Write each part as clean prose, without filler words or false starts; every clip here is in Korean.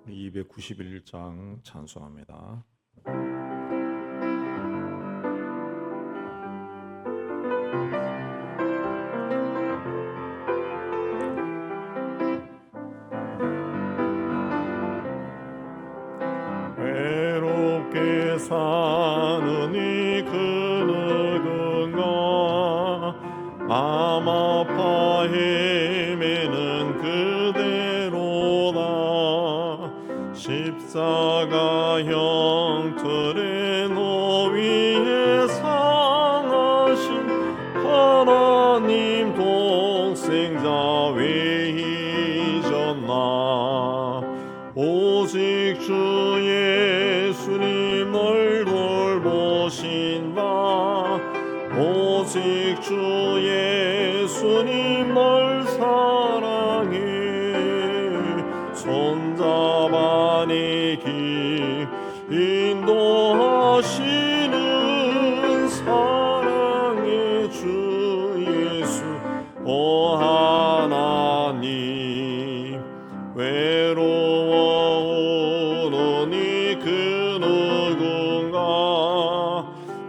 291장 찬송합니다. 외롭게 사는 이 그 누군가 맘 아파 헤매는 그대로다. 십자가 형틀의 노위에 상하신 하나님 독생자 왜 잊었나. 오직 주 예수님 널 돌보신다. 오직 주 예수님 널 사랑해. 손잡아 내 길 인도하시는 사랑의 주 예수. 오 하나님 외로워오니 그 누군가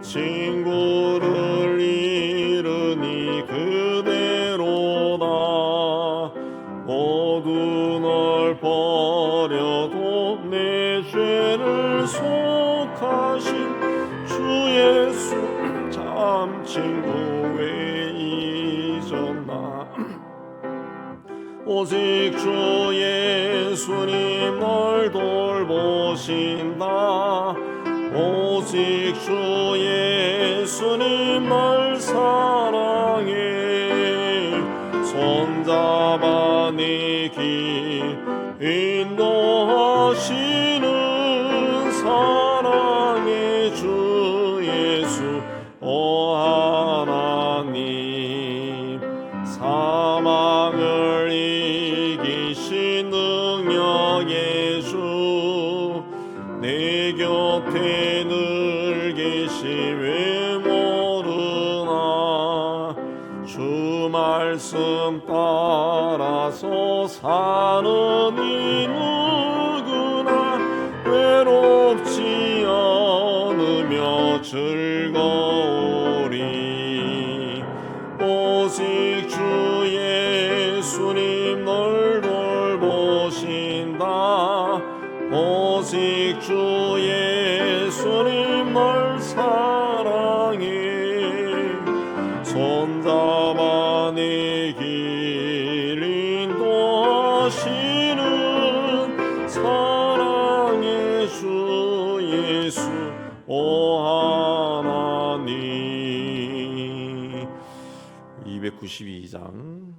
친구를 잃으니 그대로다. 모두 널 버려도 내 죄를 속하신 주 예수 참 친구 왜 잊었나. 오직 주 예수님 널 돌보신다. 오직 주 예수님 널 사랑해. 손잡아 내 길 인도하시는 사랑의 주 예수. 오 하나님 사망을 이기신 능력의 주 내 곁에 늘 계시 왜 모르나. 주 말씀 따라서 사는 이 누구나 외롭지 않으며 즐거우리. 오직 주 예수님 널 돌보신다. 오직 주 예수님 널 사랑해. 손잡아 내 길 인도하시는 사랑의 주 예수. 오 하나님. 292장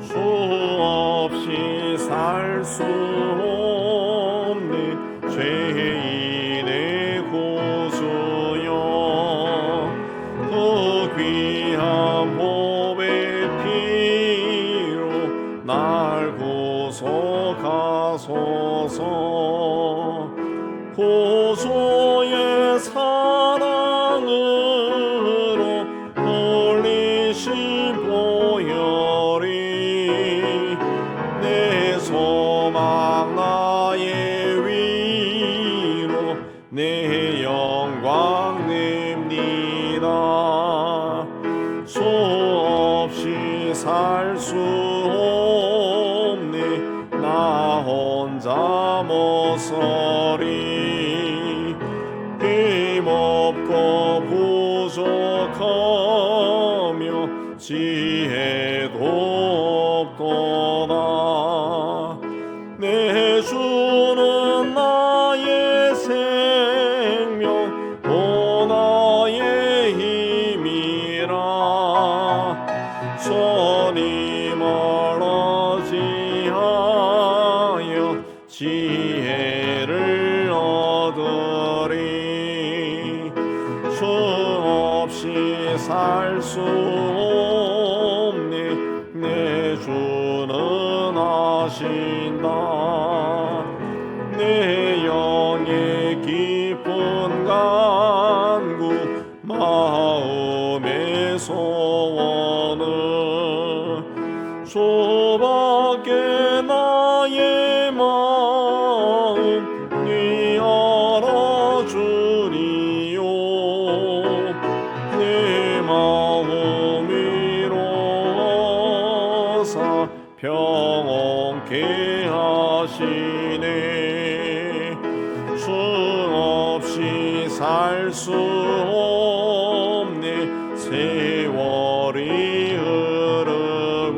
주 없이 살 수 없는 죄인의 구주여. 그 귀한 보배 피로 날 구속하소서. 구주의 사랑으로 울리신 보혈이 내 소망 나의 위로 내 영광 냅니다. 주 없이 살 수 없네 나 혼자 못 서리. 힘없고 부족하며 지혜도 없도다. 내 주는 나의 생명 또 나의 힘이라. 손이 멀어지하여 지혜를 얻으리. 주 없이 살 수 알 수 없네. 세월이 흐르고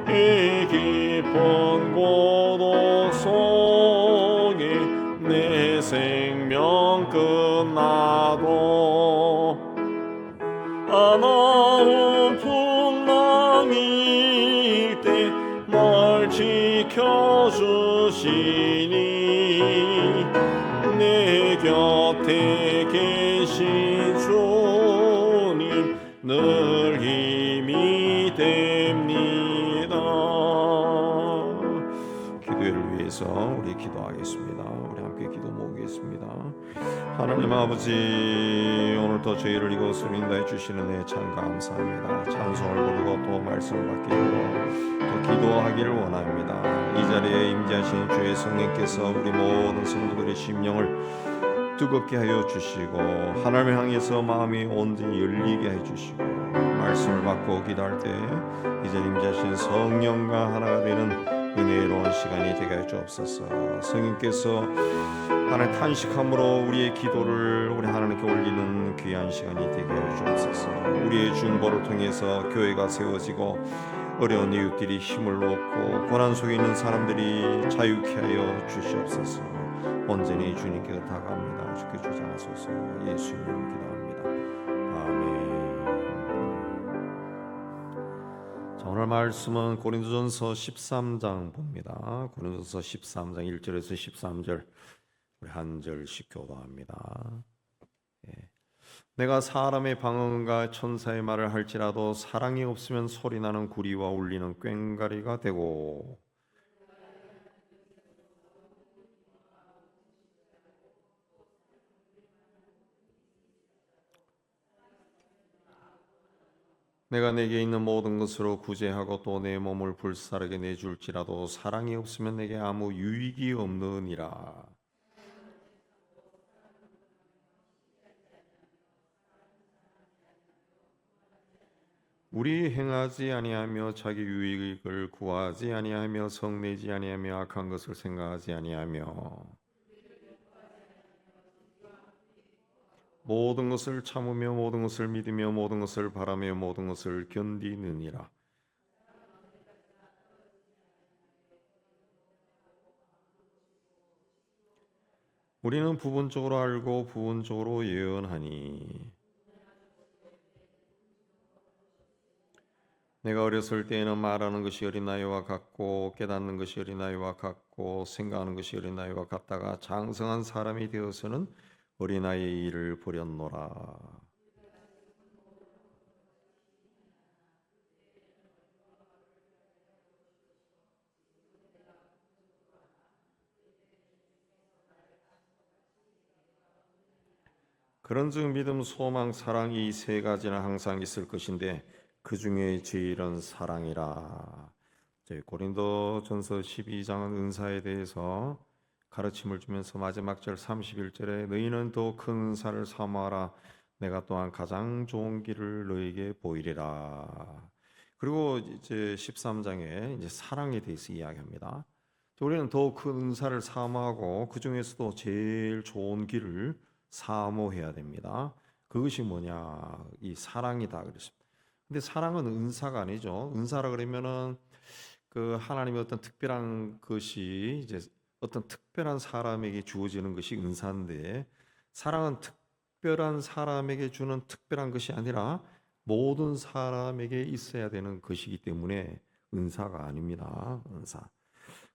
이 깊은 고독 속에 내 생명 끝나도 아나운 풍랑일 때 날 지켜주시니 내 곁에 계신 주님 늘 힘이 됩니다. 기도회를 위해서 우리 기도하겠습니다. 우리 함께 기도 모으겠습니다. 하나님 아버지, 오늘도 저희를 이곳으로 인도해 주시는 애 참 감사합니다. 찬송을 부르고 또 말씀을 받기로 또 기도하기를 원합니다. 이 자리에 임재하신 주의 성령께서 우리 모든 성도들의 심령을 뜨겁게 하여 주시고 하나님을 향해서 마음이 온전히 열리게 해 주시고 말씀을 받고 기도할 때 이 자리에 임재하신 성령과 하나가 되는 은혜로운 시간이 되게 해 주옵소서. 성령께서 하나님 탄식함으로 우리의 기도를 우리 하나님께 올리는 귀한 시간이 되게 해 주옵소서. 우리의 중보를 통해서 교회가 세워지고 어려운 이웃들이 힘을 얻고 고난 속에 있는 사람들이 자유케 하여 주시옵소서. 온전히 주님께 다가갑니다. 주께 주장하소서. 예수님 기도합니다. 아멘. 자, 오늘 말씀은 고린도전서 13장 봅니다. 고린도전서 13장 1절에서 13절 우리 한 절씩 교도합니다. 내가 사람의 방언과 천사의 말을 할지라도 사랑이 없으면 소리나는 구리와 울리는 꽹과리가 되고 내가 내게 있는 모든 것으로 구제하고 또 내 몸을 불사르게 내줄지라도 사랑이 없으면 내게 아무 유익이 없느니라. 우리 행하지 아니하며 자기 유익을 구하지 아니하며 성내지 아니하며 악한 것을 생각하지 아니하며 모든 것을 참으며 모든 것을 믿으며 모든 것을 바라며 모든 것을 견디느니라. 우리는 부분적으로 알고 부분적으로 예언하니 내가 어렸을 때에는 말하는 것이 어린아이와 같고 깨닫는 것이 어린아이와 같고 생각하는 것이 어린아이와 같다가 장성한 사람이 되어서는 어린아이의 일을 버렸노라. 그런즉 믿음, 소망, 사랑 이 세 가지는 항상 있을 것인데 그 중에 제일은 사랑이라. 고린도전서 12장은 은사에 대해서 가르침을 주면서 마지막 절 31절에 너희는 더 큰 은사를 사모하라. 내가 또한 가장 좋은 길을 너희에게 보이리라. 그리고 이제 13장에 이제 사랑에 대해서 이야기합니다. 우리는 더 큰 은사를 사모하고 그 중에서도 제일 좋은 길을 사모해야 됩니다. 그것이 뭐냐? 이 사랑이다 그랬습니다. 근데 사랑은 은사가 아니죠. 은사라 그러면은 그 하나님의 어떤 특별한 것이 이제 어떤 특별한 사람에게 주어지는 것이 은사인데 사랑은 특별한 사람에게 주는 특별한 것이 아니라 모든 사람에게 있어야 되는 것이기 때문에 은사가 아닙니다. 은사.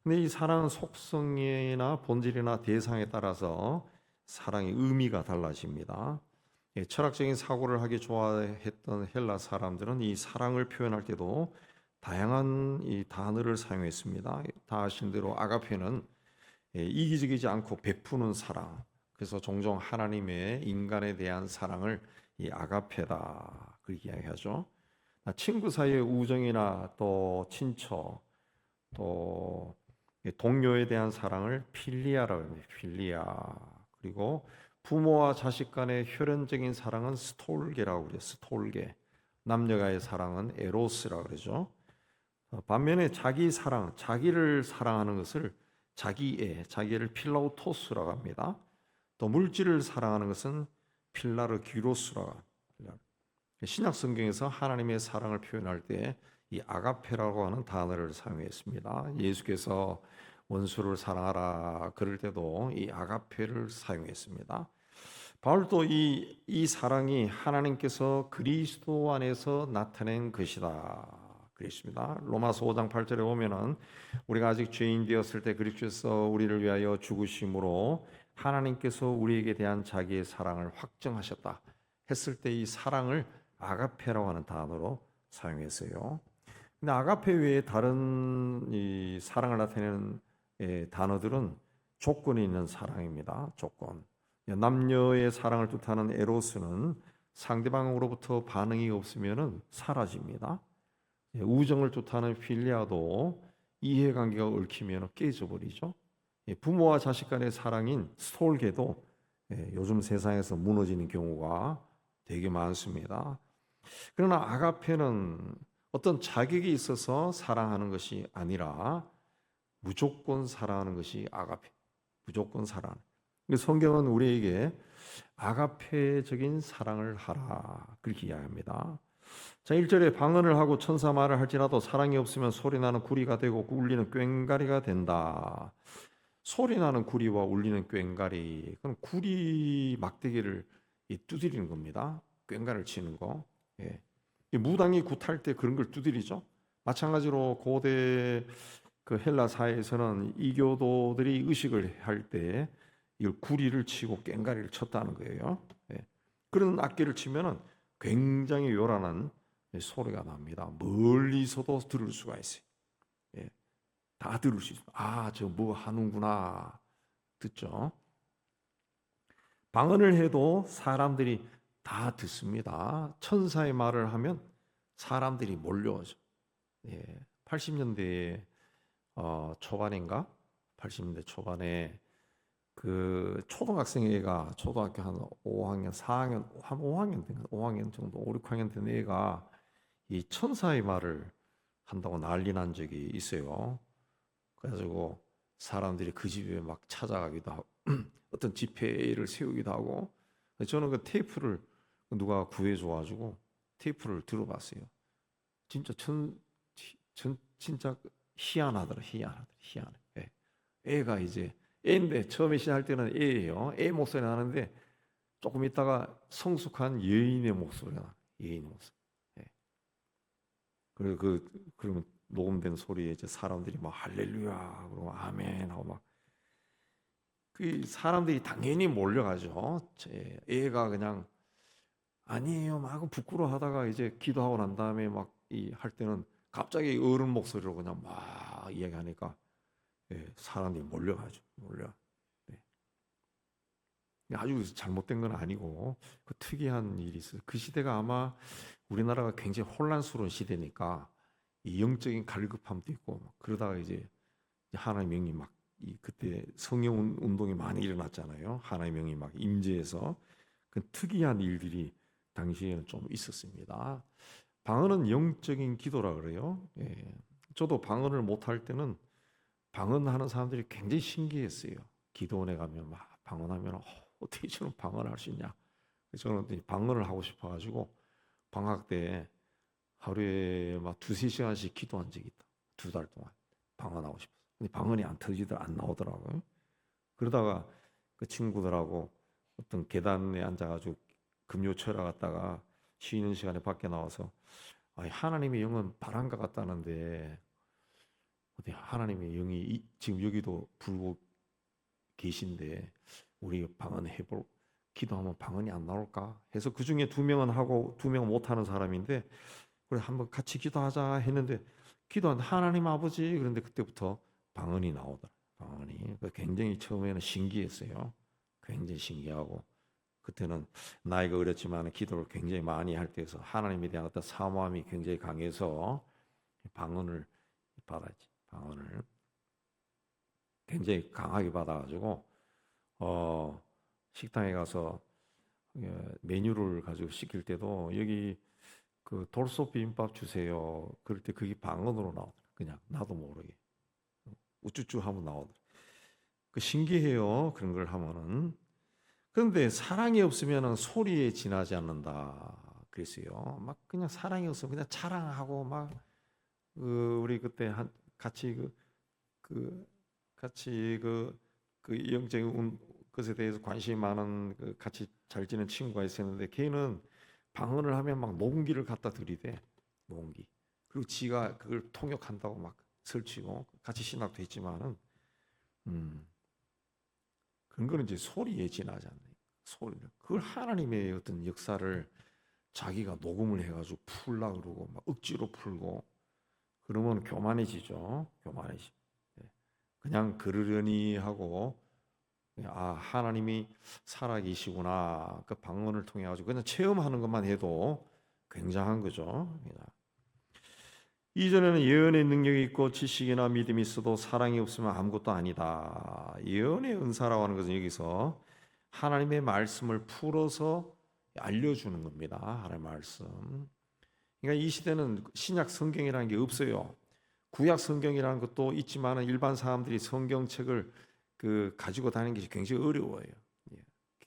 근데 이 사랑은 속성이나 본질이나 대상에 따라서 사랑의 의미가 달라집니다. 철학적인 사고를 하기 좋아했던 헬라 사람들은 이 사랑을 표현할 때도 다양한 이 단어를 사용했습니다. 다 아신 대로 아가페는 이기적이지 않고 베푸는 사랑. 그래서 종종 하나님의 인간에 대한 사랑을 이 아가페다 그렇게 이야기하죠. 친구 사이의 우정이나 또 친처 또 동료에 대한 사랑을 필리아라고 합니다. 필리아. 그리고 부모와 자식 간의 혈연적인 사랑은 스톨게라고 그래요. 스톨게. 남녀가의 사랑은 에로스라고 그러죠. 반면에 자기 사랑, 자기를 사랑하는 것을 자기애, 자기를 필라우토스라고 합니다. 또 물질을 사랑하는 것은 필라르 기로스라. 신약 성경에서 하나님의 사랑을 표현할 때 이 아가페라고 하는 단어를 사용했습니다. 예수께서 원수를 사랑하라 그럴 때도 이 아가페를 사용했습니다. 바울도 이 사랑이 하나님께서 그리스도 안에서 나타낸 것이다 그랬습니다. 로마서 5장 8절에 보면은 우리가 아직 죄인 되었을 때 그리스도께서 우리를 위하여 죽으심으로 하나님께서 우리에게 대한 자기의 사랑을 확정하셨다 했을 때 이 사랑을 아가페라고 하는 단어로 사용했어요. 근데 아가페 외에 다른 이 사랑을 나타내는 단어들은 조건이 있는 사랑입니다. 조건. 남녀의 사랑을 뜻하는 에로스는 상대방으로부터 반응이 없으면 사라집니다. 우정을 뜻하는 필리아도 이해관계가 얽히면 깨져버리죠. 부모와 자식 간의 사랑인 스톨게도 요즘 세상에서 무너지는 경우가 되게 많습니다. 그러나 아가페는 어떤 자격이 있어서 사랑하는 것이 아니라 무조건 사랑하는 것이 아가페. 무조건 사랑. 성경은 우리에게 아가페적인 사랑을 하라 그렇게 이야기합니다. 자, 1절에 방언을 하고 천사 말을 할지라도 사랑이 없으면 소리나는 구리가 되고 울리는 꽹과리가 된다. 소리나는 구리와 울리는 꽹과리, 그건 구리 막대기를 두드리는 겁니다. 꽹과리를 치는 거. 예. 무당이 굿할 때 그런 걸 두드리죠. 마찬가지로 고대 그 헬라 사회에서는 이교도들이 의식을 할 때 이걸 구리를 치고 꽹과리를 쳤다는 거예요. 예. 그런 악기를 치면은 굉장히 요란한 소리가 납니다. 멀리서도 들을 수가 있어요. 예. 다 들을 수 있어요. 아, 저 뭐 하는구나 듣죠. 방언을 해도 사람들이 다 듣습니다. 천사의 말을 하면 사람들이 몰려오죠. 예. 80년대 초반인가? 80년대 초반에 그 초등학생 애가 초등학교 한 5학년, 4학년, 한 5학년 정도, 5, 6학년 된 애가 이 천사의 말을 한다고 난리 난 적이 있어요. 그래가지고 사람들이 그 집에 막 찾아가기도 하고 어떤 집회를 세우기도 하고 저는 그 테이프를 누가 구해줘가지고 테이프를 들어봤어요. 진짜 진짜 희한해. 예. 애가 이제 애인데 처음에 시작할 때는 애예요. 애 목소리 나는데 조금 있다가 성숙한 여인의 목소리가 나. 여인의 목소리. 예. 그리고 그러면 녹음된 소리에 이제 사람들이 막 할렐루야 그러고 아멘 하고 막 그 사람들이 당연히 몰려가죠. 애가 그냥 아니에요 막 하고 부끄러워하다가 이제 기도하고 난 다음에 막 이 할 때는 갑자기 어른 목소리로 그냥 막 이야기하니까 사람들이 몰려가죠. 몰려. 네. 아주 잘못된 건 아니고 그 특이한 일이 있어요. 그 시대가 아마 우리나라가 굉장히 혼란스러운 시대니까 이 영적인 갈급함도 있고 그러다가 이제 하나님의 영이 막 그때 성령 운동이 많이 일어났잖아요. 하나님의 영이 막 임재해서 그 특이한 일들이 당시에는 좀 있었습니다. 방언은 영적인 기도라 그래요. 예. 저도 방언을 못할 때는 방언하는 사람들이 굉장히 신기했어요. 기도원에 가면 막 방언하면 어떻게 저런 방언을 할 수 있냐. 저는 방언을 하고 싶어가지고 방학 때 하루에 막 2-3시간씩 기도한 적이 있다. 2달 동안 방언하고 싶어서. 근데 방언이 안 나오더라고요. 그러다가 그 친구들하고 어떤 계단에 앉아가지고 금요 철야 갔다가 쉬는 시간에 밖에 나와서 하나님의 영은 바람과 같다는데 어디 하나님의 영이 지금 여기도 불고 계신데 우리 방언 해볼 기도하면 방언이 안 나올까 해서 그 중에 2명은 하고 2명은 못 하는 사람인데 그래 한번 같이 기도하자 했는데 기도하는데 하나님 아버지 그런데 그때부터 방언이 나오더라. 방언이 굉장히 처음에는 신기했어요. 굉장히 신기하고 그때는 나이가 어렸지만 기도를 굉장히 많이 할 때에서 하나님에 대한 어떤 사모함이 굉장히 강해서 방언을 받았지. 방언을 굉장히 강하게 받아가지고 식당에 가서 메뉴를 가지고 시킬 때도 여기 그 돌솥 비빔밥 주세요. 그럴 때 그게 방언으로 나오더라. 그냥 나도 모르게 우쭈쭈 하면 나오더라. 그 신기해요. 그런 걸 하면은 그런데 사랑이 없으면 소리에 지나지 않는다 그랬어요. 막 그냥 사랑이 없으면 그냥 자랑하고 막 우리 그때 같이 그 같이 영적인 것에 대해서 관심이 많은 같이 잘 지낸 친구가 있었는데 걔는 방언을 하면 막 녹음기를 갖다 들이대. 녹음기. 그리고 지가 그걸 통역한다고 막 설치고 같이 신학도 했지만은 그런 거는 이제 소리에 지나지 않네. 소리를. 그걸 하나님의 어떤 역사를 자기가 녹음을 해가지고 풀라 그러고 막 억지로 풀고 그러면 교만해지죠. 교만해지. 그냥 그러려니 하고 하나님이 살아계시구나 그 방언을 통해 가지고 그냥 체험하는 것만 해도 굉장한 거죠. 이전에는 예언의 능력이 있고 지식이나 믿음이 있어도 사랑이 없으면 아무것도 아니다. 예언의 은사라고 하는 것은 여기서 하나님의 말씀을 풀어서 알려주는 겁니다. 하나님의 말씀. 그러니까 이 시대는 신약 성경이라는 게 없어요. 구약 성경이라는 것도 있지만 일반 사람들이 성경책을 가지고 다니는 게 굉장히 어려워요.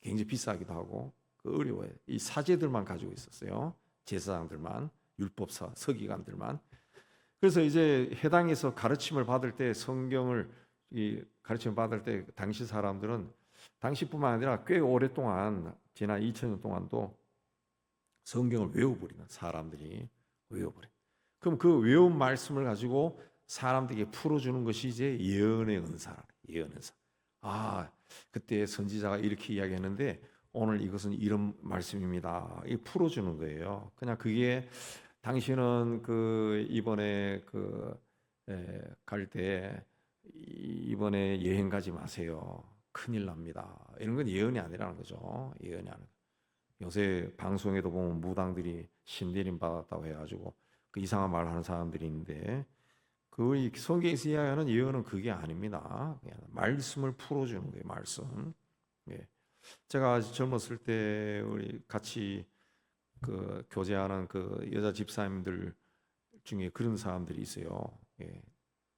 굉장히 비싸기도 하고 어려워요. 이 사제들만 가지고 있었어요. 제사장들만, 율법사, 서기관들만. 그래서 이제 해당에서 가르침을 받을 때 성경을 가르침을 받을 때 당시 사람들은 당시뿐만 아니라 꽤 오랫동안 지난 2000년 동안도 성경을 외워버리는 사람들이 외워버려. 그럼 그 외운 말씀을 가지고 사람들에게 풀어주는 것이 이제 예언의 은사라. 예언 은사. 그때 선지자가 이렇게 이야기했는데 오늘 이것은 이런 말씀입니다. 이 풀어주는 거예요. 그냥 그게 당신은 이번에 갈 때 이번에 여행 가지 마세요. 큰일 납니다. 이런 건 예언이 아니라는 거죠. 예언이 아니라. 요새 방송에도 보면 무당들이 신내림 받았다고 해가지고 그 이상한 말 하는 사람들이 있는데 그 성경에서 이야기하는 예언은 그게 아닙니다. 그냥 말씀을 풀어주는 거예요. 말씀. 제가 젊었을 때 우리 같이 교제하는 여자 집사님들 중에 그런 사람들이 있어요.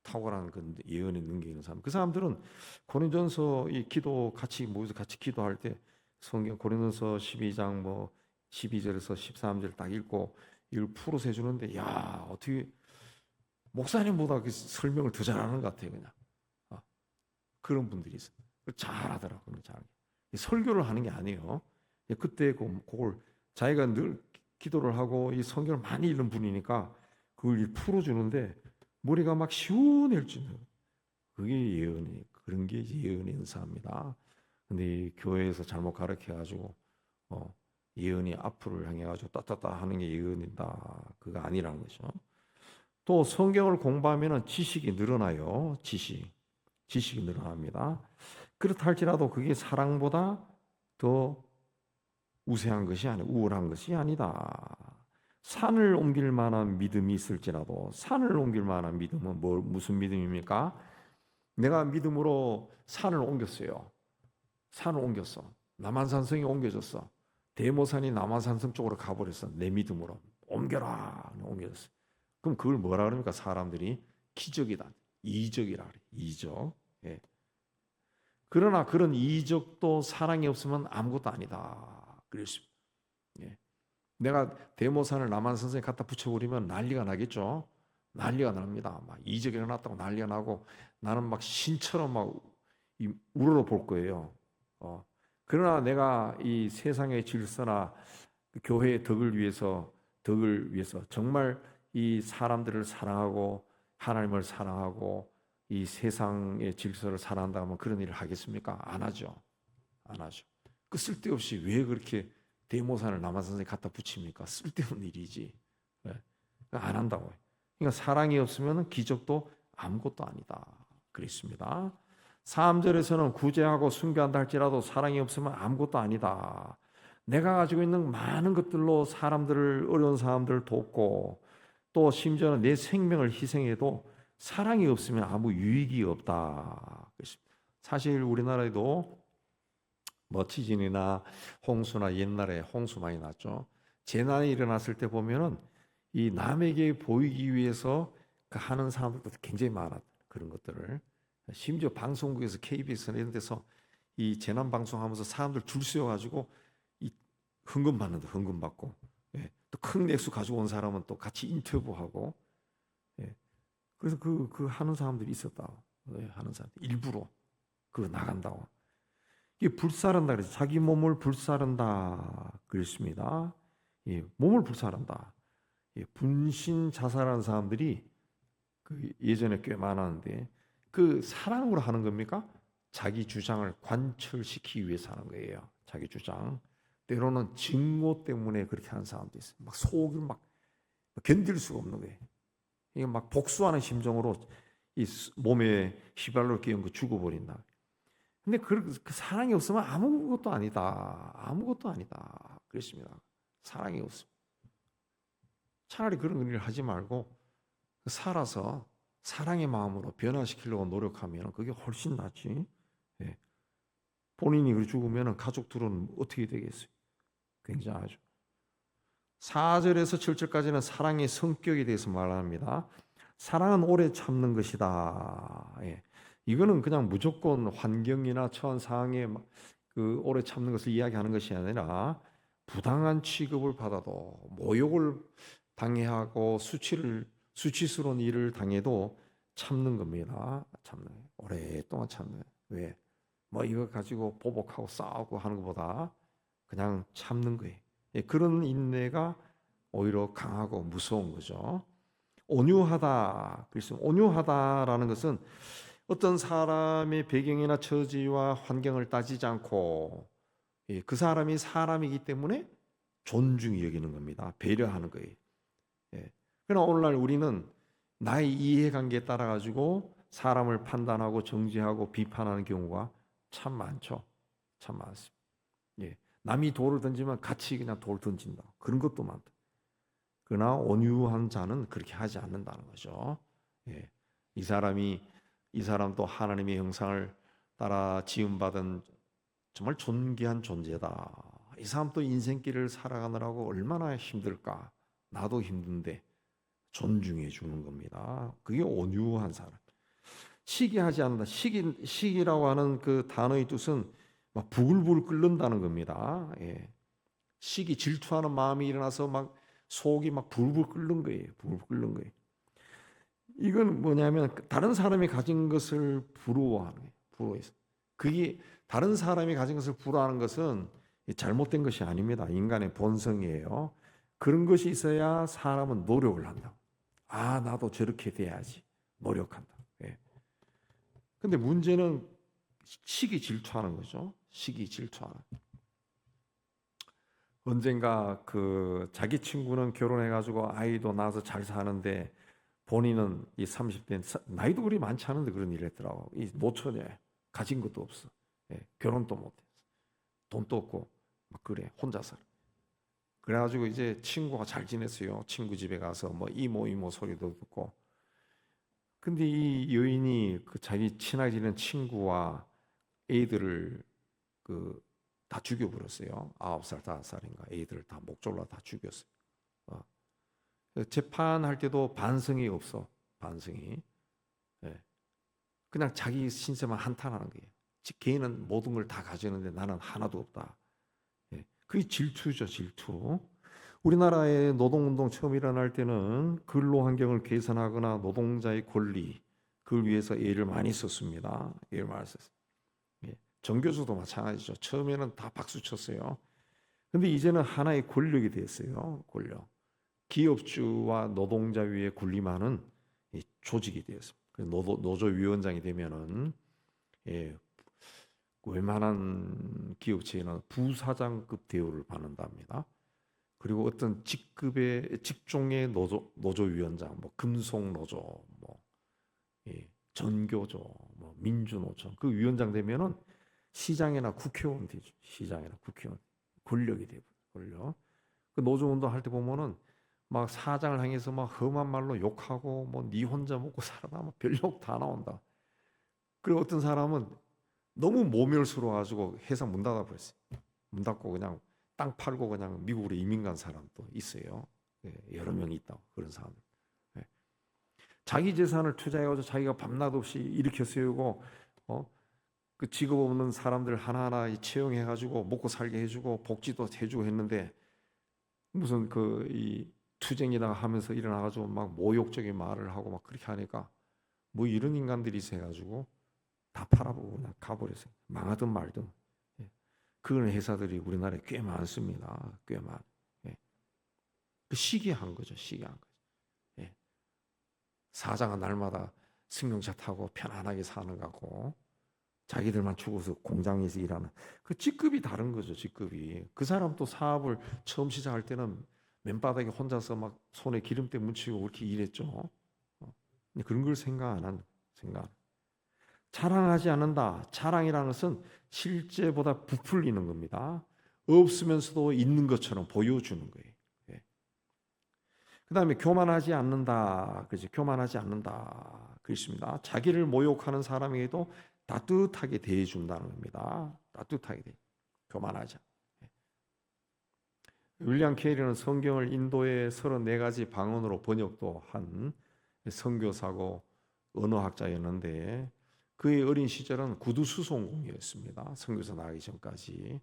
탁월한 예언의 능력이 있는 사람. 그 사람들은 고린도전서 이 기도 같이 모여서 같이 기도할 때 성경 고린도전서 12장 12절에서 13절 딱 읽고 이걸 풀어서 해주는데 어떻게 목사님보다 그 설명을 더 잘하는 것 같아요. 그냥 그런 분들이 있어요. 잘하더라고요. 설교를 하는 게 아니에요. 그때 그걸 자기가 늘 기도를 하고 이 성경을 많이 읽는 분이니까 그걸 풀어주는데 머리가 막 시원해지는 그게 예언이 그런 게 예언의 은사입니다. 근데 교회에서 잘못 가르쳐가지고 예언이 앞으로 향해가지고 따따따 하는 게 예언이다. 그거 아니라는 거죠. 또 성경을 공부하면 지식이 늘어나요. 지식이 늘어납니다. 그렇다 할지라도 그게 사랑보다 더 우세한 것이 아니고 우월한 것이 아니다. 산을 옮길 만한 믿음이 있을지라도 산을 옮길 만한 믿음은 무슨 믿음입니까? 내가 믿음으로 산을 옮겼어요. 산을 옮겼어. 남한산성이 옮겨졌어. 대모산이 남한산성 쪽으로 가버렸어. 내 믿음으로 옮겨라. 옮겨졌어. 그럼 그걸 뭐라 그럽니까? 사람들이 기적이다. 이적이라 그래. 이적. 그러나 그런 이적도 사랑이 없으면 아무것도 아니다. 그랬습니다. 내가 대모산을 남한산성에 갖다 붙여버리면 난리가 나겠죠. 난리가 납니다. 막 이적이 일어났다고 난리가 나고 나는 막 신처럼 막 우러러 볼 거예요. 그러나 내가 이 세상의 질서나 교회의 덕을 위해서 정말 이 사람들을 사랑하고 하나님을 사랑하고 이 세상의 질서를 사랑한다면 그런 일을 하겠습니까? 안 하죠. 안 하죠. 그 쓸데없이 왜 그렇게 대모산을 남한산성에 갖다 붙입니까? 쓸데없는 일이지. 안 한다고요. 그러니까 사랑이 없으면 기적도 아무것도 아니다. 그랬습니다. 3절에서는 구제하고 순교한다 할지라도 사랑이 없으면 아무것도 아니다. 내가 가지고 있는 많은 것들로 어려운 사람들을 돕고 또 심지어는 내 생명을 희생해도 사랑이 없으면 아무 유익이 없다. 사실 우리나라에도 지진이나 홍수나 옛날에 홍수 많이 났죠. 재난이 일어났을 때 보면은 이 남에게 보이기 위해서 하는 사람들도 굉장히 많아. 그런 것들을 심지어 방송국에서 KBS나 이런 데서 이 재난 방송하면서 사람들 줄 세워가지고 이 헌금 받는다, 헌금 받고, 예. 또 큰 액수 가지고 온 사람은 또 같이 인터뷰하고, 예. 그래서 그 하는 사람들이 있었다. 예, 하는 사람 일부러 그거 나간다고. 이게 불사른다 그래서 자기 몸을 불사른다 그랬습니다. 예, 몸을 불사른다. 예, 분신 자살하는 사람들이 그 예전에 꽤 많았는데 그 사랑으로 하는 겁니까? 자기 주장을 관철시키기 위해서 하는 거예요. 자기 주장. 때로는 증오 때문에 그렇게 하는 사람도 있어요. 막 속을 막 견딜 수가 없는 거예요. 이게 막 복수하는 심정으로 이 몸에 휘발로 끼운 거 죽어버린다. 근데 그 사랑이 없으면 아무것도 아니다. 아무것도 아니다. 그랬습니다. 사랑이 없으면. 차라리 그런 일을 하지 말고 살아서 사랑의 마음으로 변화시키려고 노력하면 그게 훨씬 낫지. 예. 본인이 그렇게 죽으면 가족들은 어떻게 되겠어요? 굉장하죠. 4절에서 7절까지는 사랑의 성격에 대해서 말합니다. 사랑은 오래 참는 것이다. 예. 이거는 그냥 무조건 환경이나 처한 상황에 그 오래 참는 것을 이야기하는 것이 아니라 부당한 취급을 받아도 모욕을 당해하고 수치스러운 일을 당해도 참는 겁니다. 참는 오랫동안 참는. 왜? 뭐 이거 가지고 보복하고 싸우고 하는 것보다 그냥 참는 거예요. 예, 그런 인내가 오히려 강하고 무서운 거죠. 온유하다. 그래서 온유하다라는 것은 어떤 사람의 배경이나 처지와 환경을 따지지 않고 그 사람이 사람이기 때문에 존중히 여기는 겁니다. 배려하는 거예요. 그러나 오늘날 우리는 나의 이해관계에 따라 가지고 사람을 판단하고 정죄하고 비판하는 경우가 참 많죠. 참 많습니다. 남이 돌을 던지면 같이 그냥 돌 던진다. 그런 것도 많다. 그러나 온유한 자는 그렇게 하지 않는다는 거죠. 이 사람도 하나님의 형상을 따라 지음받은 정말 존귀한 존재다. 이 사람도 인생길을 살아가느라고 얼마나 힘들까. 나도 힘든데 존중해 주는 겁니다. 그게 온유한 사람. 시기하지 않는다. 시기라고 하는 그 단어의 뜻은 막 부글부글 끓는다는 겁니다. 시기 질투하는 마음이 일어나서 막 속이 막 불불 끓는 거예요. 불불 끓는 거예요. 이건 뭐냐면 다른 사람이 가진 것을 부러워하는 거예요. 부러워해서. 그게 다른 사람이 가진 것을 부러워하는 것은 잘못된 것이 아닙니다. 인간의 본성이에요. 그런 것이 있어야 사람은 노력을 한다. 아, 나도 저렇게 돼야지. 노력한다. 근데 문제는 시기 질투하는 거죠. 시기 질투하는. 언젠가 그 자기 친구는 결혼해가지고 아이도 낳아서 잘 사는데 본인은 이 30대 나이도 그리 많지 않은데 그런 일을 했더라고. 이 노처녀 가진 것도 없어. 결혼도 못했어. 돈도 없고 막 그래 혼자 살아. 그래가지고 이제 친구가 잘 지냈어요. 친구 집에 가서 뭐 이모 소리도 듣고. 근데 이 여인이 그 자기 친하게 지낸 친구와 애들을 그 다 죽여버렸어요. 9살, 5살인가 애들을 다 목졸라 다 죽였어요. 재판할 때도 반성이 없어. 반성이. 그냥 자기 신세만 한탄하는 거예요. 걔는 모든 걸 다 가지는데 나는 하나도 없다. 그게 질투죠, 질투. 우리나라의 노동운동 처음 일어날 때는 근로 환경을 개선하거나 노동자의 권리, 그걸 위해서 애를 많이 썼습니다. 애를 많이 썼어요. 정교수도 마찬가지죠. 처음에는 다 박수 쳤어요. 근데 이제는 하나의 권력이 됐어요. 권력. 기업주와 노동자 위에 군림하는 조직이 되었습니다. 노조위원장이 되면은 웬만한 기업체에는 부사장급 대우를 받는답니다. 그리고 어떤 직종의 노조위원장, 뭐 금속노조, 뭐 전교조, 뭐 민주노총 그 위원장 되면은 시장이나 국회의원 되죠. 시장이나 국회의원 권력이 되고 권력. 그 노조운동 할 때 보면은 막 사장을 향해서 막 험한 말로 욕하고 뭐 니 혼자 먹고 살아라 뭐 별욕 다 나온다. 그리고 어떤 사람은 너무 모멸스러워가지고 회사 문 닫아버렸어요. 문 닫고 그냥 땅 팔고 그냥 미국으로 이민 간 사람도 있어요. 여러 명이 있다고 그런 사람들. 자기 재산을 투자해가지고 자기가 밤낮 없이 일으켜 세우고 그 직업 없는 사람들 하나하나 채용해가지고 먹고 살게 해주고 복지도 해주고 했는데 무슨 그 이 투쟁이나 하면서 일어나가지고 막 모욕적인 말을 하고 막 그렇게 하니까 뭐 이런 인간들이 있어가지고 다 팔아보고 그냥 가버렸어요. 망하든 말든. 예. 그런 회사들이 우리나라에 꽤 많습니다. 꽤 많. 예. 그 시기한 거죠. 시기한 거죠. 예. 사장은 날마다 승용차 타고 편안하게 사는 거고 자기들만 죽어서 공장에서 일하는 그 직급이 다른 거죠. 직급이. 그 사람 또 사업을 처음 시작할 때는 맨바닥에 혼자서 막 손에 기름때 묻히고 그렇게 일했죠. 근데 그런 걸 생각 안 한 생각. 자랑하지 않는다. 자랑이라는 것은 실제보다 부풀리는 겁니다. 없으면서도 있는 것처럼 보여주는 거예요. 예. 그다음에 교만하지 않는다. 그죠? 교만하지 않는다. 그렇습니다. 자기를 모욕하는 사람에게도 따뜻하게 대해준다는 겁니다. 따뜻하게 대. 교만하지 않. 윌리엄 케이리는 성경을 인도의 34가지 방언으로 번역도 한 선교사고 언어학자였는데 그의 어린 시절은 구두 수송공이었습니다. 선교사 나가기 전까지.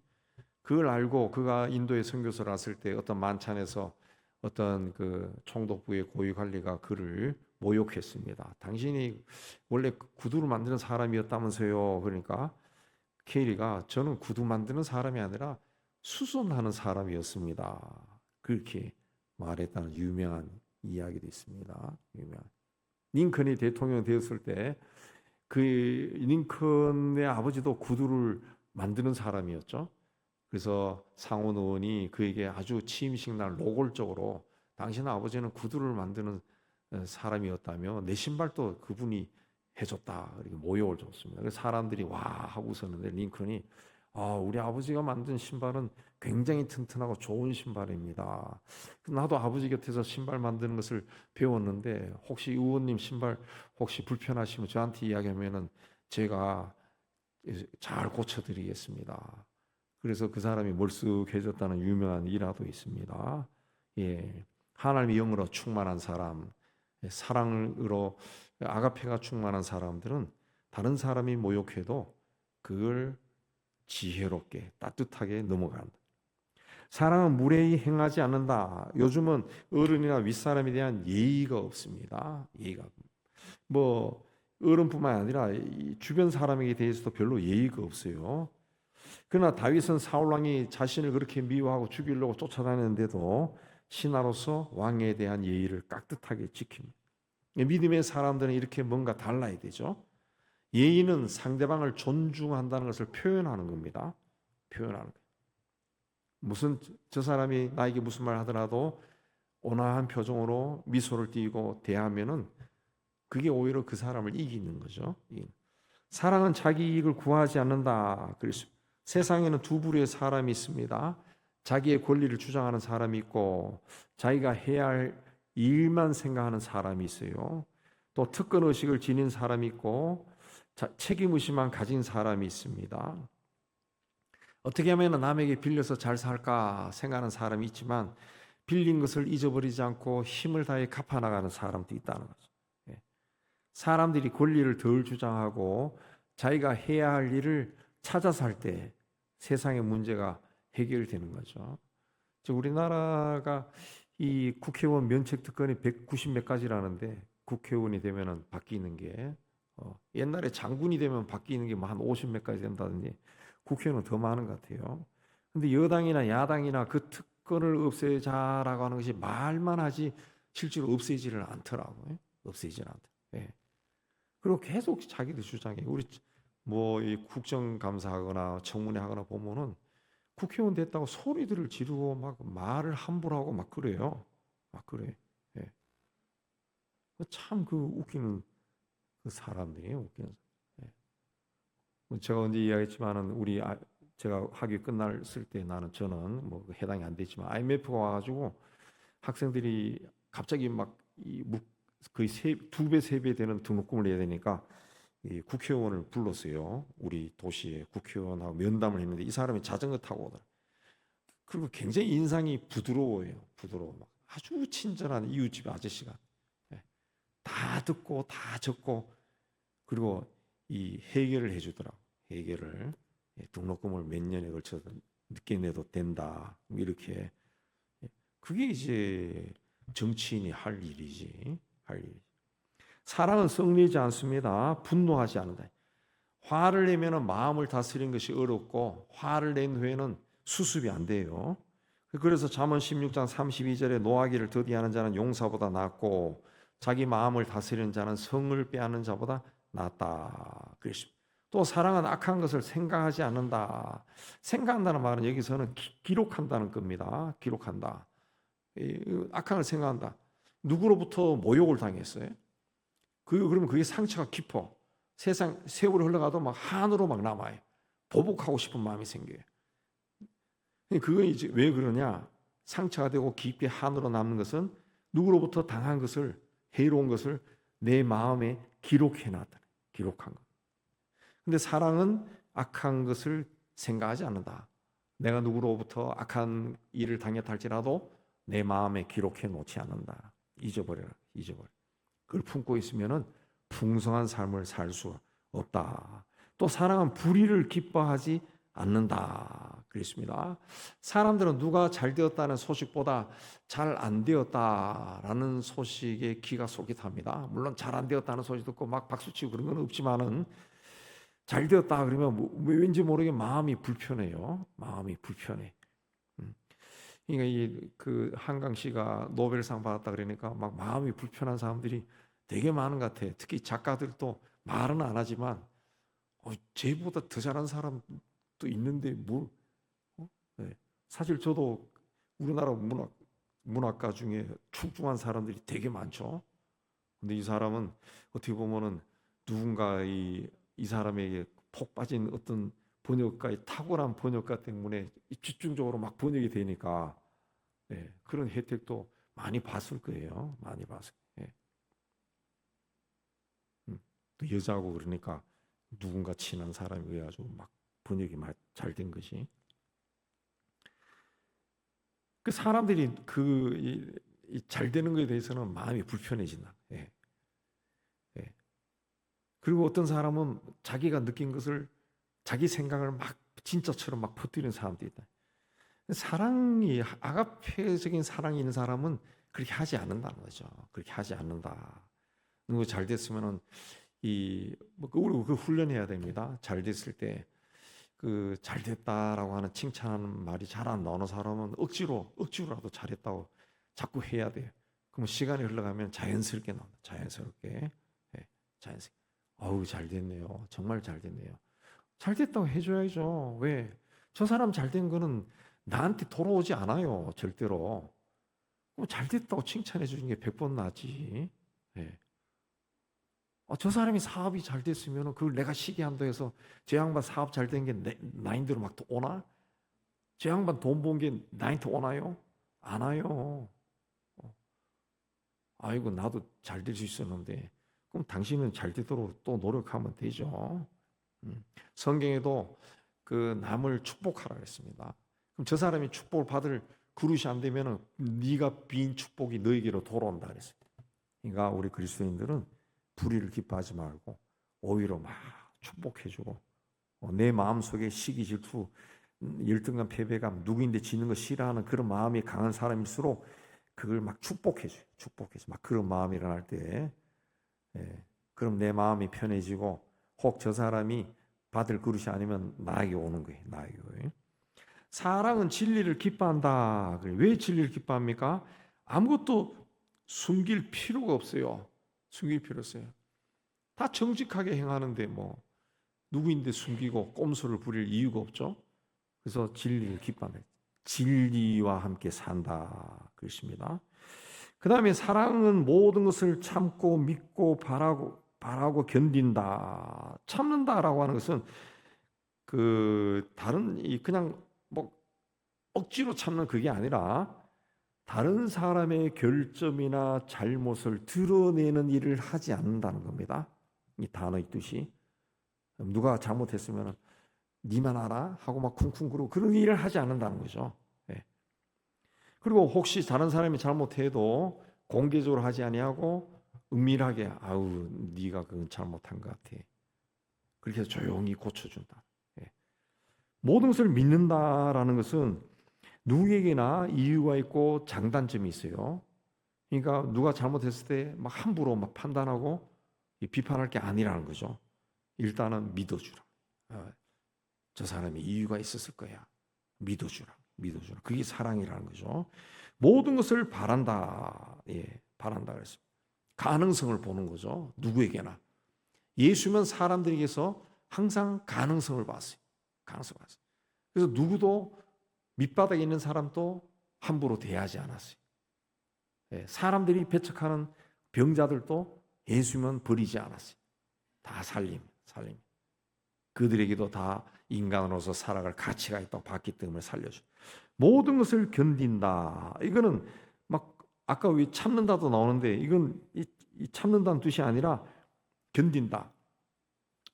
그걸 알고 그가 인도에 선교사를 왔을 때 어떤 만찬에서 어떤 그 총독부의 고위 관리가 그를 모욕했습니다. 당신이 원래 구두를 만드는 사람이었다면서요. 그러니까 케이리가 저는 구두 만드는 사람이 아니라 수선하는 사람이었습니다. 그렇게 말했다는 유명한 이야기도 있습니다. 유명한. 링컨이 대통령 되었을 때 그 링컨의 아버지도 구두를 만드는 사람이었죠. 그래서 상원 의원이 그에게 아주 취임식 날 노골적으로 당신 아버지는 구두를 만드는 사람이었다며 내 신발도 그분이 해줬다 이렇게 모욕을 줬습니다. 그래서 사람들이 와 하고 웃었는데 링컨이 우리 아버지가 만든 신발은 굉장히 튼튼하고 좋은 신발입니다. 나도 아버지 곁에서 신발 만드는 것을 배웠는데 혹시 의원님 신발 혹시 불편하시면 저한테 이야기하면은 제가 잘 고쳐드리겠습니다. 그래서 그 사람이 멀쑥해졌다는 유명한 일화도 있습니다. 예, 하나님의 영으로 충만한 사람, 사랑으로 아가페가 충만한 사람들은 다른 사람이 모욕해도 그걸 지혜롭게 따뜻하게 넘어간다. 사랑은 무례히 행하지 않는다. 요즘은 어른이나 윗사람에 대한 예의가 없습니다. 예의가 뭐 어른뿐만 아니라 주변 사람에게 대해서도 별로 예의가 없어요. 그러나 다윗은 사울 왕이 자신을 그렇게 미워하고 죽이려고 쫓아다녔는데도 신하로서 왕에 대한 예의를 깍듯하게 지킵니다. 믿음의 사람들은 이렇게 뭔가 달라야 되죠. 예의는 상대방을 존중한다는 것을 표현하는 겁니다. 표현하는 거예요. 무슨 저 사람이 나에게 무슨 말 하더라도 온화한 표정으로 미소를 띠고 대하면은 그게 오히려 그 사람을 이기는 거죠. 사랑은 자기 이익을 구하지 않는다. 그래서 세상에는 두 부류의 사람이 있습니다. 자기의 권리를 주장하는 사람이 있고 자기가 해야 할 일만 생각하는 사람이 있어요. 또 특권 의식을 지닌 사람이 있고 책임의식만 가진 사람이 있습니다. 어떻게 하면 남에게 빌려서 잘 살까 생각하는 사람이 있지만 빌린 것을 잊어버리지 않고 힘을 다해 갚아나가는 사람도 있다는 거죠. 사람들이 권리를 덜 주장하고 자기가 해야 할 일을 찾아서 할 때 세상의 문제가 해결되는 거죠. 우리나라가 이 국회의원 면책 특권이 190 몇 가지라는데 국회의원이 되면은 바뀌는 게 옛날에 장군이 되면 바뀌는 게 뭐 한 50 몇 가지 된다든지 국회의원은 더 많은 것 같아요. 근데 여당이나 야당이나 그 특권을 없애자라고 하는 것이 말만 하지 실제로 없애지를 않더라고요. 없애지는 않더. 예. 그리고 계속 자기들 주장해. 우리 뭐 이 국정감사하거나 청문회 하거나 보면은 국회의원 됐다고 소리들을 지르고 막 말을 함부로 하고 막 그래요. 막 그래. 예. 참 그 웃기는 그 사람들이에요. 웃기는. 예. 제가 언제 이야기했지만은 제가 학위 끝났을 때 저는 뭐 해당이 안 됐지만 IMF가 와가지고 학생들이 갑자기 막 거의 2배, 3배 되는 등록금을 내야 되니까 이 국회의원을 불렀어요. 우리 도시에 국회의원하고 면담을 했는데 이 사람이 자전거 타고 오더라. 그리고 굉장히 인상이 부드러워요. 부드러워. 막 아주 친절한 이웃집 아저씨가 다 듣고 다 적고 그리고 이 해결을 해주더라고. 해결을 등록금을 몇 년에 걸쳐서 늦게 내도 된다. 이렇게 그게 이제 정치인이 할 일이지. 할 일. 사랑은 썩내지 않습니다. 분노하지 않는다. 화를 내면은 마음을 다스리는 것이 어렵고 화를 낸 후에는 수습이 안 돼요. 그래서 잠언 16장 32절에 노하기를 더디하는 자는 용사보다 낫고 자기 마음을 다스리는 자는 성을 빼앗는 자보다 낫다. 그랬습니다. 또 사랑은 악한 것을 생각하지 않는다. 생각한다는 말은 여기서는 기록한다는 겁니다. 기록한다. 악한 걸 생각한다. 누구로부터 모욕을 당했어요? 그러면 그게 상처가 깊어. 세월이 흘러가도 막 한으로 막 남아요. 보복하고 싶은 마음이 생겨요. 그건 이제 왜 그러냐? 상처가 되고 깊게 한으로 남는 것은 누구로부터 당한 것을, 해로운 것을 내 마음에 기록해놨다. 기록한 것. 근데 사랑은 악한 것을 생각하지 않는다. 내가 누구로부터 악한 일을 당했다 할지라도 내 마음에 기록해 놓지 않는다. 잊어버려라. 잊어버려. 그걸 품고 있으면은 풍성한 삶을 살 수 없다. 또 사랑은 불의를 기뻐하지 않는다. 그랬습니다. 사람들은 누가 잘 되었다는 소식보다 잘 안 되었다라는 소식에 귀가 솔깃합니다. 물론 잘 안 되었다는 소식 듣고 막 박수치고 그런 건 없지만은 잘 되었다 그러면 왠지 모르게 마음이 불편해요. 마음이 불편해. 그러니까 그 한강 씨가 노벨상 받았다 그러니까 막 마음이 불편한 사람들이 되게 많은 것 같아. 특히 작가들도 말은 안 하지만 쟤보다 더 잘하는 사람도 있는데 뭐? 네. 사실 저도 우리나라 문학가 중에 출중한 사람들이 되게 많죠. 근데 이 사람은 어떻게 보면은 누군가 이 사람에게 폭 빠진 어떤 번역가의 탁월한 번역가 때문에 집중적으로 막 번역이 되니까 그런 혜택도 많이 봤을 거예요. 많이 봤을 거예요. 또 여자고 그러니까 누군가 친한 사람이 그래가지고 막 번역이 잘 된 것이. 그 사람들이 잘 되는 것에 대해서는 마음이 불편해진다. 그리고 어떤 사람은 자기가 느낀 것을 자기 생각을 막 진짜처럼 막 퍼뜨리는 사람도 있다. 사랑이 아가페적인 사랑이 있는 사람은 그렇게 하지 않는다는 거죠. 그렇게 하지 않는다. 누구 잘 됐으면은 우리 그 훈련해야 됩니다. 잘 됐을 때 그 잘 됐다라고 하는 칭찬하는 말이 잘 안 나오는 사람은 억지로라도 잘했다고 자꾸 해야 돼요. 그럼 시간이 흘러가면 자연스럽게 나온다. 자연스럽게. 자연스럽게. 어우 잘 됐네요. 정말 잘 됐네요. 잘 됐다고 해줘야죠. 왜? 저 사람 잘 된 거는 나한테 돌아오지 않아요. 절대로. 잘 됐다고 칭찬해 주는 게 100번 낫지. 저 사람이 사업이 잘 됐으면 그걸 내가 시기한다 해서 저 양반 사업 잘 된 게 나인대로 막 오나? 저 양반 돈 번 게 나한테 오나요? 안 와요. 아이고 나도 잘 될 수 있었는데 그럼 당신은 잘 되도록 또 노력하면 되죠. 성경에도 그 남을 축복하라 했습니다. 그럼 저 사람이 축복을 받을 그릇이 안 되면은 네가 빈 축복이 너에게로 돌아온다 그랬어요. 그러니까 우리 그리스도인들은 불의를 기뻐하지 말고 오히려 막 축복해주고 내 마음속에 시기 질투 열등감 패배감 누구인데 지는 거 싫어하는 그런 마음이 강한 사람일수록 그걸 막 축복해줘요. 막 그런 마음이 일어날 때 그럼 내 마음이 편해지고 혹 저 사람이 받을 그릇이 아니면 나에게 오는 거예요. 나에게. 사랑은 진리를 기뻐한다. 왜 진리를 기뻐합니까? 아무것도 숨길 필요가 없어요. 숨길 필요 없어요. 다 정직하게 행하는데 뭐 누구인데 숨기고 꼼수를 부릴 이유가 없죠. 그래서 진리를 기뻐한다. 진리와 함께 산다. 그렇습니다. 그 다음에 사랑은 모든 것을 참고 믿고 바라고 견딘다. 참는다라고 하는 것은 그냥 뭐 억지로 참는 그게 아니라 다른 사람의 결점이나 잘못을 드러내는 일을 하지 않는다는 겁니다. 이 단어의 뜻이 누가 잘못했으면 니만 알아? 하고 막 쿵쿵거리고 그런 일을 하지 않는다는 거죠. 그리고 혹시 다른 사람이 잘못해도 공개적으로 하지 아니하고 은밀하게 아우 네가 그건 잘못한 것 같아. 그렇게 해서 조용히 고쳐준다. 예. 모든 것을 믿는다라는 것은 누구에게나 이유가 있고 장단점이 있어요. 그러니까 누가 잘못했을 때 막 함부로 막 판단하고 비판할 게 아니라는 거죠. 일단은 믿어주라. 저 사람이 이유가 있었을 거야. 믿어주라. 그게 사랑이라는 거죠. 모든 것을 바란다. 예, 바란다 그랬어요. 가능성을 보는 거죠. 누구에게나. 예수면 사람들에게서 항상 가능성을 봤어요. 그래서 누구도 밑바닥에 있는 사람도 함부로 대하지 않았어요. 예, 사람들이 배척하는 병자들도 예수면 버리지 않았어요. 다 살림. 그들에게도 다 인간으로서 살아갈 가치가 있다고 봤기 때문에 살려줘. 모든 것을 견딘다. 이거는 막 아까 왜 참는다도 나오는데 이건 이 참는다는 뜻이 아니라 견딘다.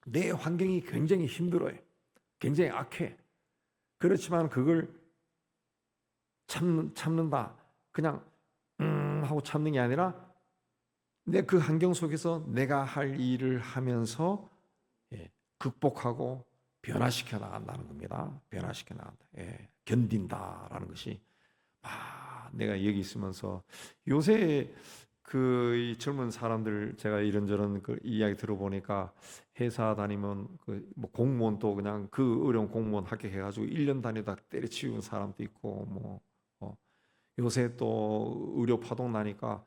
내 환경이 굉장히 힘들어요. 굉장히 악해. 그렇지만 그걸 참는다. 그냥 하고 참는 게 아니라 내 그 환경 속에서 내가 할 일을 하면서 극복하고 변화시켜 나간다는 겁니다. 변화시켜 나간다. 견딘다라는 것이 내가 여기 있으면서 요새 이 젊은 사람들 제가 이런저런 그 이야기 들어보니까 회사 다니면 뭐 공무원 또 그냥 그 어려운 공무원 합격해가지고 1년 다니다 때려치우는 사람도 있고 요새 또 의료 파동 나니까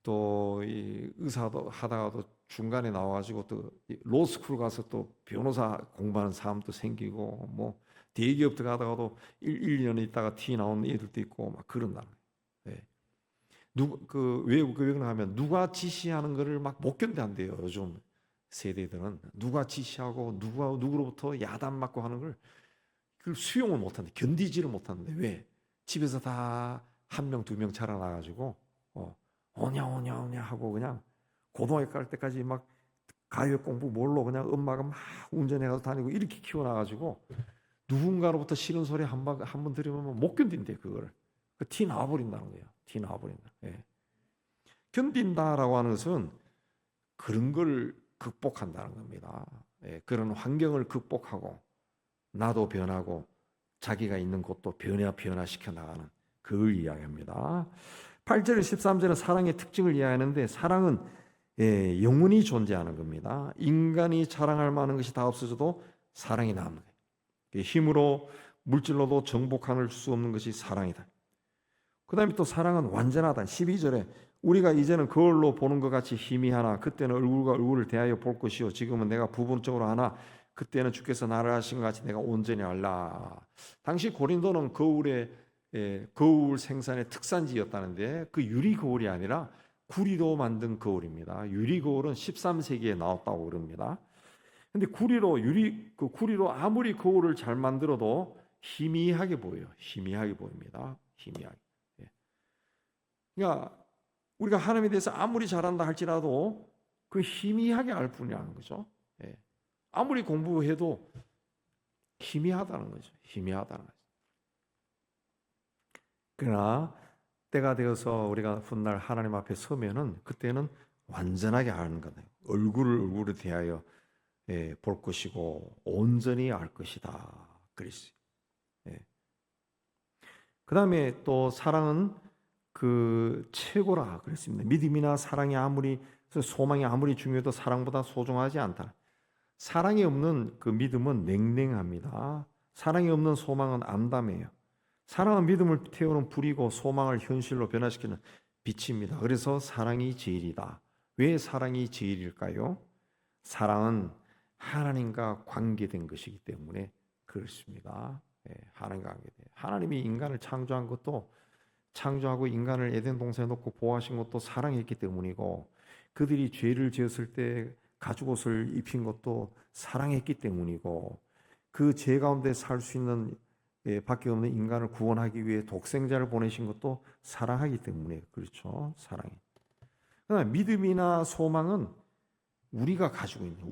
또 이 의사도 하다가도 중간에 나와가지고 또 로스쿨 가서 또 변호사 공부하는 사람도 생기고 뭐 대기업 들어가다가도 1년 있다가 티 나오는 애들도 있고 막 그런다. 네. 왜 그러냐면 누가 지시하는 거를 막 못 견뎌한대요. 요즘 세대들은 누가 지시하고 누구로부터 야단 맞고 하는 걸 그걸 수용을 못한대. 견디지를 못하는데 왜? 집에서 다 한 명, 두 명 자라나가지고 오냐 하고 그냥 고등학교 갈 때까지 막 가요 공부 뭘로 그냥 엄마가 막 운전해가지고 다니고 이렇게 키워놔가지고 누군가로부터 싫은 소리 한 번 들으면 못 견딘대 그걸. 티 나와버린다는 거예요. 티 나와버린다. 예. 견딘다라고 하는 것은 그런 걸 극복한다는 겁니다. 예. 그런 환경을 극복하고 나도 변하고 자기가 있는 곳도 변화시켜 나가는 그걸 이야기합니다. 8절 13절은 사랑의 특징을 이야기하는데 사랑은 영원히 존재하는 겁니다. 인간이 자랑할 만한 것이 다 없어져도 사랑이 남는 거예요. 힘으로 물질로도 정복할 수 없는 것이 사랑이다. 그 다음에 또 사랑은 완전하다. 12절에 우리가 이제는 거울로 보는 것 같이 희미하나 그때는 얼굴과 얼굴을 대하여 볼 것이요 지금은 내가 부분적으로 하나 그때는 주께서 나를 하신 것 같이 내가 온전히 알라. 당시 고린도는 거울 생산의 특산지였다는데 그 유리 거울이 아니라 구리로 만든 거울입니다. 유리 거울은 13세기에 나왔다고 그럽니다. 근데 구리로 아무리 거울을 잘 만들어도 희미하게 보여요. 희미하게 보입니다. 희미하게. 그러니까 우리가 하나님에 대해서 아무리 잘한다 할지라도 그 희미하게 알 뿐이라는 거죠. 아무리 공부해도 희미하다는 거죠. 희미하다는 거죠. 그러나 때가 되어서 우리가 훗날 하나님 앞에 서면은 그때는 완전하게 아는 거예요. 얼굴을 대하여 볼 것이고 온전히 알 것이다. 그랬어요. 그 다음에 또 사랑은 그 최고라 그랬습니다. 믿음이나 소망이 아무리 중요해도 사랑보다 소중하지 않다. 사랑이 없는 그 믿음은 냉랭합니다. 사랑이 없는 소망은 암담해요. 사랑은 믿음을 태우는 불이고 소망을 현실로 변화시키는 빛입니다. 그래서 사랑이 제일이다. 왜 사랑이 제일일까요? 사랑은 하나님과 관계된 것이기 때문에 그렇습니다. 하나님과 관계된. 하나님이 인간을 창조한 것도 창조하고 인간을 에덴 동산에 놓고 보호하신 것도 사랑했기 때문이고 그들이 죄를 지었을 때 가죽옷을 입힌 것도 사랑했기 때문이고 그 죄 가운데 살 수 있는 밖에 없는 인간을 구원하기 위해 독생자를 보내신 것도 사랑하기 때문에 그렇죠. 사랑이. 그러나 믿음이나 소망은 우리가 가지고 있는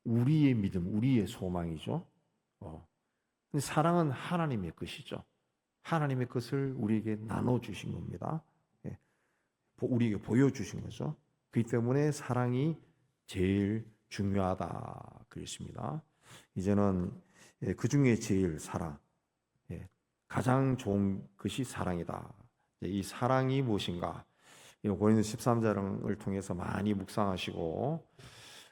우리의 믿음, 우리의 소망이죠. 근데 사랑은 하나님의 것이죠. 하나님의 것을 우리에게 나눠주신 겁니다. 우리에게 보여주신 거죠. 그렇기 때문에 사랑이 제일 중요하다 그랬습니다. 이제는 그 중에 제일 사랑, 가장 좋은 것이 사랑이다. 이 사랑이 무엇인가? 고린도 13장을 통해서 많이 묵상하시고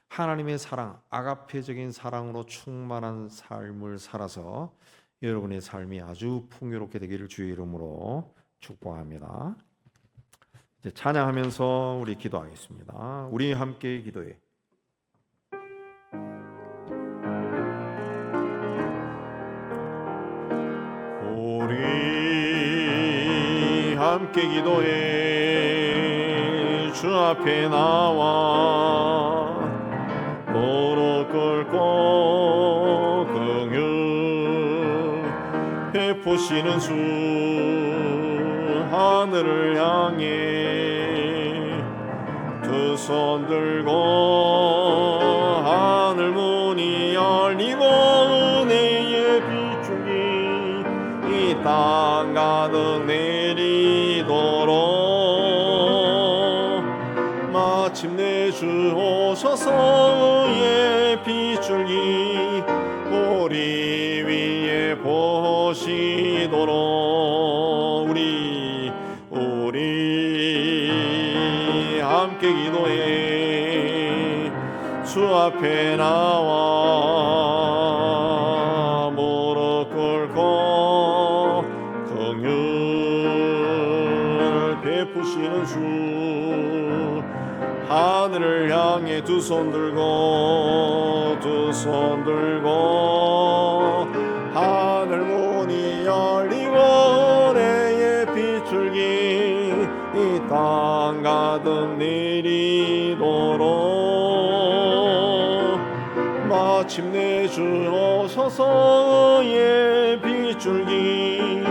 하나님의 사랑, 아가페적인 사랑으로 충만한 삶을 살아서 여러분의 삶이 아주 풍요롭게 되기를 주의 이름으로 축복합니다. 이제 찬양하면서 우리 기도하겠습니다. 우리 함께 기도해. 우리 함께 기도해. 주 앞에 나와 무릎 꿇고 긍휼 베푸시는 주 하늘을 향해 두 손 들고 하늘 문이 열리고 은혜의 비추기 이 땅 가득 내리도록 마침내 주 오셔서 의의 비출기 우리 위에 보시도록 우리 함께 기도해. 주 앞에 나와 무릎 꿇고 긍휼 베푸시는 주 하늘을 향해 두 손 들고 하늘 문이 열리고 은혜의 비출기 이 땅 가득 내리도록 마침내 주 오셔서 의의 비출기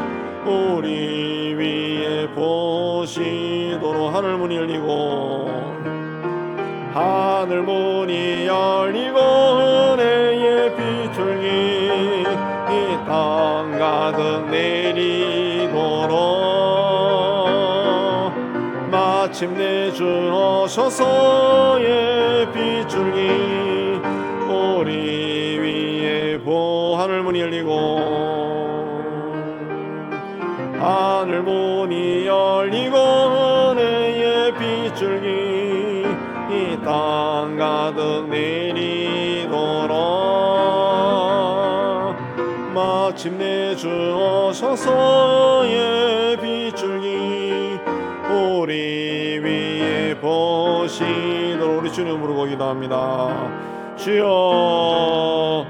우리 위에 보시도록 하늘 문이 열리고 은혜의 비출기 이 땅 가득 내리도록 마침내 주 오셔서 의의 비출기 우리 위에 하늘 문이 열리고 은혜의 비출기 이 땅 가득 내리도록 마침내 주 오셔서 의의 비출기 우리 위에 보시도록 우리 주님 부르고 기도합니다. 주여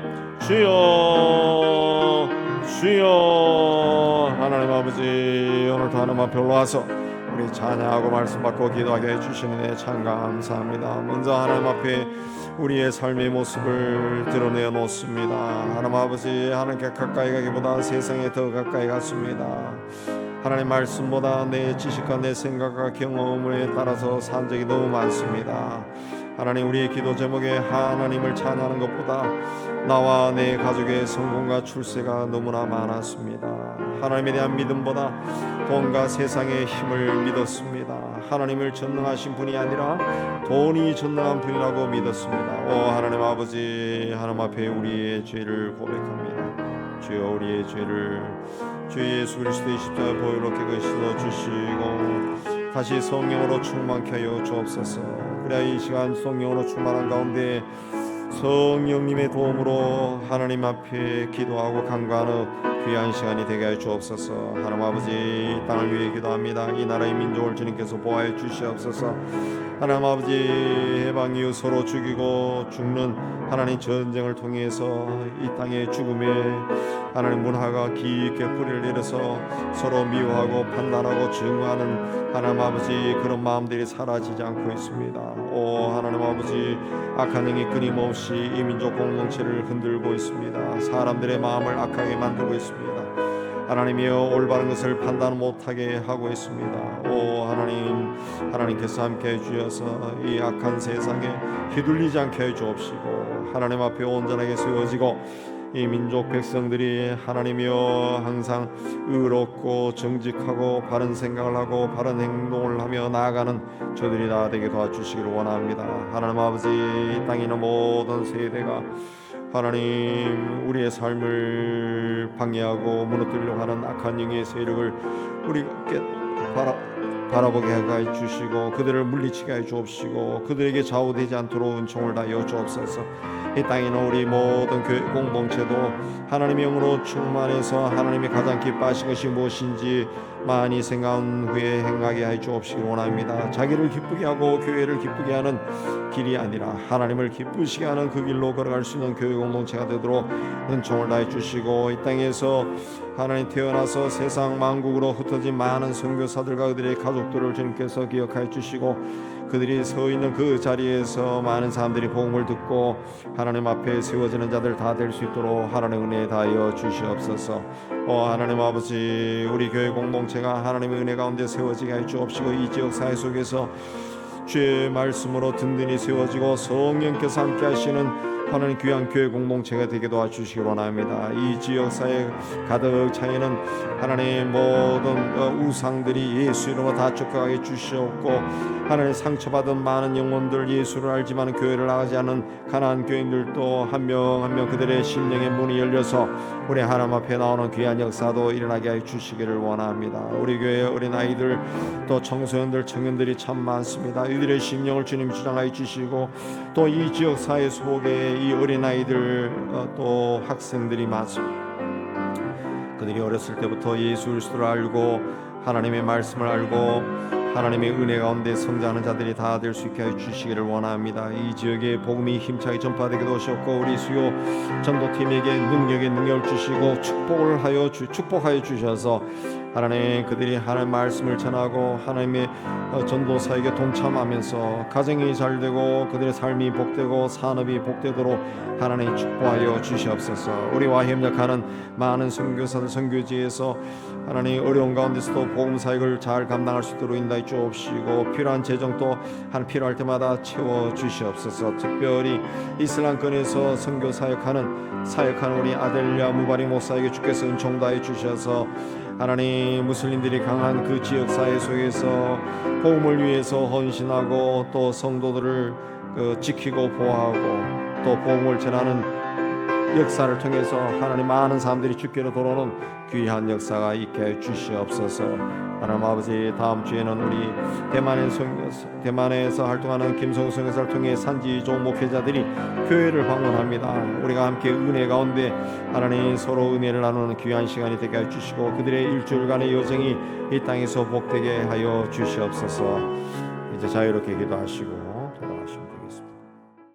주여 주여. 하나님 아버지, 오늘도 하나님 앞에 올라와서 우리 찬양하고 말씀 받고 기도하게 해주시는 데 참 감사합니다. 먼저 하나님 앞에 우리의 삶의 모습을 드러내어 놓습니다. 하나님 아버지, 하나님께 가까이 가기보다 세상에 더 가까이 갔습니다. 하나님 말씀보다 내 지식과 내 생각과 경험에 따라서 산 적이 너무 많습니다. 하나님, 우리의 기도 제목에 하나님을 찬양하는 것보다 나와 내 가족의 성공과 출세가 너무나 많았습니다. 하나님에 대한 믿음보다 돈과 세상의 힘을 믿었습니다. 하나님을 전능하신 분이 아니라 돈이 전능한 분이라고 믿었습니다. 오 하나님 아버지, 하나님 앞에 우리의 죄를 고백합니다. 주여, 우리의 죄를 주 예수 그리스도의 십자가 보혈로 깨끗이 씻어주시고 다시 성령으로 충만케 하여 주옵소서. 그래야 이 시간 성령으로 충만한 가운데 성령님의 도움으로 하나님 앞에 기도하고 간구하는 귀한 시간이 되게 하여 주옵소서. 하나님 아버지, 땅을 위해 기도합니다. 이 나라의 민족을 주님께서 보호해 주시옵소서. 하나님 아버지, 해방 이후 서로 죽이고 죽는 하나님 전쟁을 통해서 이 땅의 죽음에 하나님 문화가 깊게 뿌리를 내려서 서로 미워하고 판단하고 증오하는 하나님 아버지, 그런 마음들이 사라지지 않고 있습니다. 오 하나님 아버지, 악한 영이 끊임없이 이 민족 공동체를 흔들고 있습니다. 사람들의 마음을 악하게 만들고 있습니다. 하나님이여, 올바른 것을 판단 못하게 하고 있습니다. 오 하나님, 하나님께서 함께 해주셔서 이 악한 세상에 휘둘리지 않게 해주옵시고 하나님 앞에 온전하게 세워지고 이 민족 백성들이 하나님이여 항상 의롭고 정직하고 바른 생각을 하고 바른 행동을 하며 나아가는 저들이 다 되게 도와주시기를 원합니다. 하나님 아버지, 이 땅에 있는 모든 세대가 하나님 우리의 삶을 방해하고 무너뜨리려고 하는 악한 영의 세력을 우리가 바라보게 하여 주시고 그들을 물리치게 하여 주옵시고 그들에게 좌우되지 않도록 은총을 다하여 주옵소서. 이 땅에 있는 우리 모든 교회 공동체도 하나님의 영으로 충만해서 하나님이 가장 기뻐하신 것이 무엇인지 많이 생각한 후에 행하게 하여 주옵시기 원합니다. 자기를 기쁘게 하고 교회를 기쁘게 하는 길이 아니라 하나님을 기쁘시게 하는 그 길로 걸어갈 수 있는 교회 공동체가 되도록 은총을 다해 주시고, 이 땅에서 하나님 태어나서 세상 만국으로 흩어진 많은 선교사들과 그들의 가족들을 주님께서 기억하여 주시고 그들이 서 있는 그 자리에서 많은 사람들이 복음을 듣고 하나님 앞에 세워지는 자들 다 될 수 있도록 하나님의 은혜 다하여 주시옵소서. 하나님 아버지, 우리 교회 공동체가 하나님의 은혜 가운데 세워지게 하여 주옵시고 이 지역 사회 속에서 주의 말씀으로 든든히 세워지고 성령께서 함께 하시는 하나님 귀한 교회 공동체가 되게 도와주시기 원합니다. 이 지역사회 가득 차이는 하나님 모든 우상들이 예수 이름으로 다 쫓겨가게 주시옵고 하나님 상처받은 많은 영혼들, 예수를 알지만 교회를 나가지 않은 가난한 교인들도 한 명 한 명 그들의 심령의 문이 열려서 우리 하나님 앞에 나오는 귀한 역사도 일어나게 하여 주시기를 원합니다. 우리 교회 어린아이들 또 청소년들 청년들이 참 많습니다. 이들의 심령을 주님 주장하여 주시고 또 이 지역사회 속에 이 어린아이들 또 학생들이 많습니다. 그들이 어렸을 때부터 예수 그리스도를 알고 하나님의 말씀을 알고 하나님의 은혜 가운데 성장하는 자들이 다 될 수 있게 해주시기를 원합니다. 이 지역에 복음이 힘차게 전파되게 도우셨고 우리 수요 전도팀에게 능력을 주시고 축복하여 주셔서 하나님 그들이 하나님 말씀을 전하고 하나님의 전도 사역에 동참하면서 가정이 잘되고 그들의 삶이 복되고 산업이 복되도록 하나님 축복하여 주시옵소서. 우리와 협력하는 많은 선교사들 선교지에서 하나님 어려운 가운데서도 복음 사역을 잘 감당할 수 있도록 인도해 주옵시고 필요한 재정도 필요할 때마다 채워 주시옵소서. 특별히 이슬람권에서 선교 사역하는 우리 아델리아 무바리 목사에게 주께서 은총 다해 주셔서 하나님 무슬림들이 강한 그 지역 사회 속에서 복음을 위해서 헌신하고 또 성도들을 지키고 보호하고 또 복음을 전하는 역사를 통해서 하나님 많은 사람들이 주께로 돌아오는 귀한 역사가 있게 해 주시옵소서. 하나님 아버지, 다음 주에는 우리 대만에서 활동하는 김성우 선교사를 통해 산지종 목회자들이 교회를 방문합니다. 우리가 함께 은혜 가운데 하나님 서로 은혜를 나누는 귀한 시간이 되게 해 주시고 그들의 일주일간의 여정이 이 땅에서 복되게 하여 주시옵소서. 이제 자유롭게 기도하시고